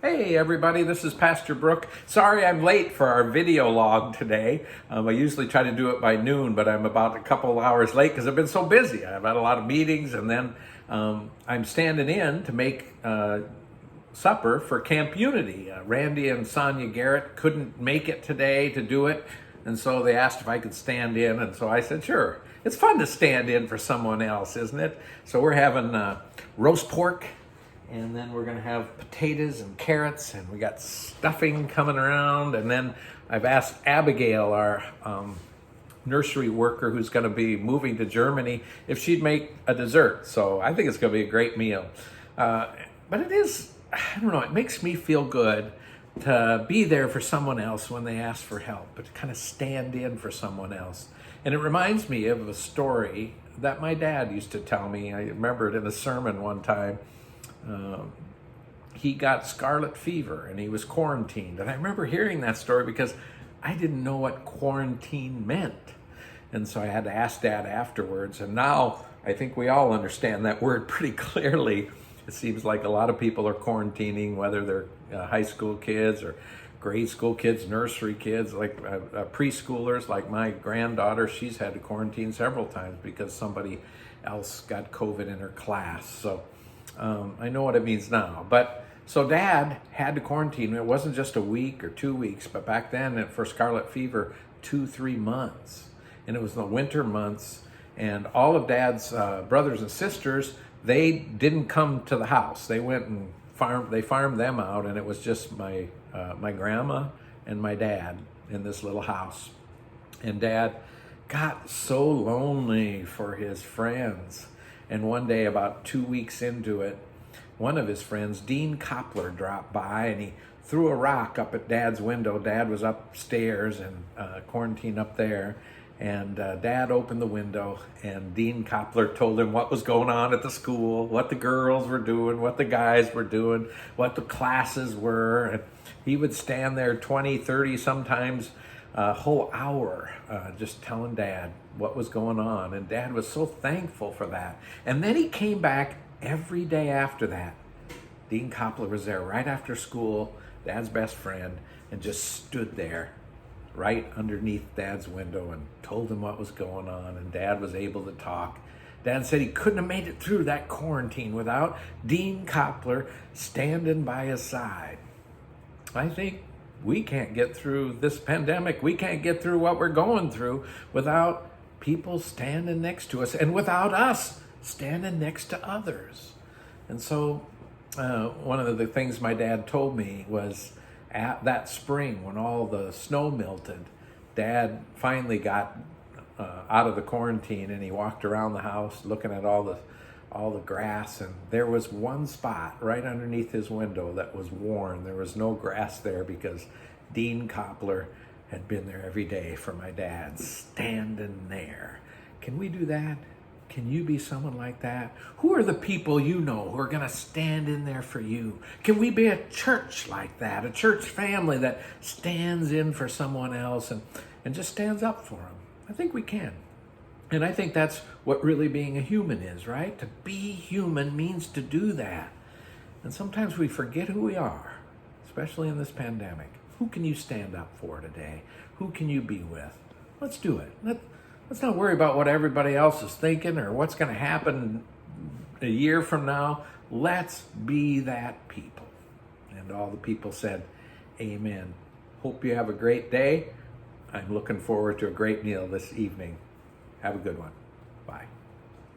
Hey everybody, this is Pastor Brook. Sorry I'm late for our video log today. I usually try to do it by noon, but I'm about a couple hours late because I've been so busy. I've had a lot of meetings, and then I'm standing in to make supper for Camp Unity. Randy and Sonia Garrett couldn't make it today to do it, and so they asked if I could stand in, and so I said sure. It's fun to stand in for someone else, isn't it? So we're having roast pork, and then we're gonna have potatoes and carrots, and we got stuffing coming around. And then I've asked Abigail, our nursery worker who's gonna be moving to Germany, if she'd make a dessert. So I think it's gonna be a great meal. But it is, I don't know, it makes me feel good to be there for someone else when they ask for help, but to kind of stand in for someone else. And it reminds me of a story that my dad used to tell me. I remember it in a sermon one time. He got scarlet fever and he was quarantined. And I remember hearing that story because I didn't know what quarantine meant. And so I had to ask Dad afterwards. And now I think we all understand that word pretty clearly. It seems like a lot of people are quarantining, whether they're high school kids or grade school kids, nursery kids, like preschoolers, like my granddaughter. She's had to quarantine several times because somebody else got COVID in her class. So I know what it means now. But so Dad had to quarantine. It wasn't just a week or 2 weeks, but back then for scarlet fever, 2-3 months. And it was the winter months, and all of Dad's brothers and sisters, they didn't come to the house. They went and farmed them out, and it was just my grandma and my dad in this little house. And Dad got so lonely for his friends. And one day, about 2 weeks into it, one of his friends, Dean Koppler, dropped by, and he threw a rock up at Dad's window. Dad was upstairs and quarantined up there. And Dad opened the window, and Dean Koppler told him what was going on at the school, what the girls were doing, what the guys were doing, what the classes were. And he would stand there 20, 30, sometimes a whole hour just telling Dad what was going on. And Dad was so thankful for that. And then he came back every day after that. Dean Koppler was there right after school, Dad's best friend, and just stood there right underneath Dad's window and told him what was going on. And Dad was able to talk. Dad said he couldn't have made it through that quarantine without Dean Koppler standing by his side. I think we can't get through this pandemic. We can't get through what we're going through without people standing next to us, and without us standing next to others. And so one of the things my dad told me was, at that spring when all the snow melted, Dad finally got out of the quarantine, and he walked around the house looking at all the grass, and there was one spot right underneath his window that was worn. There was no grass there because Dean Koppler had been there every day for my dad, standing there. Can we do that? Can you be someone like that? Who are the people you know who are going to stand in there for you? Can we be a church like that, a church family that stands in for someone else and just stands up for them? I think we can. And I think that's what really being a human is, right? To be human means to do that. And sometimes we forget who we are, especially in this pandemic. Who can you stand up for today? Who can you be with? Let's do it. Let's not worry about what everybody else is thinking or what's going to happen a year from now. Let's be that people. And all the people said, amen. Hope you have a great day. I'm looking forward to a great meal this evening. Have a good one. Bye.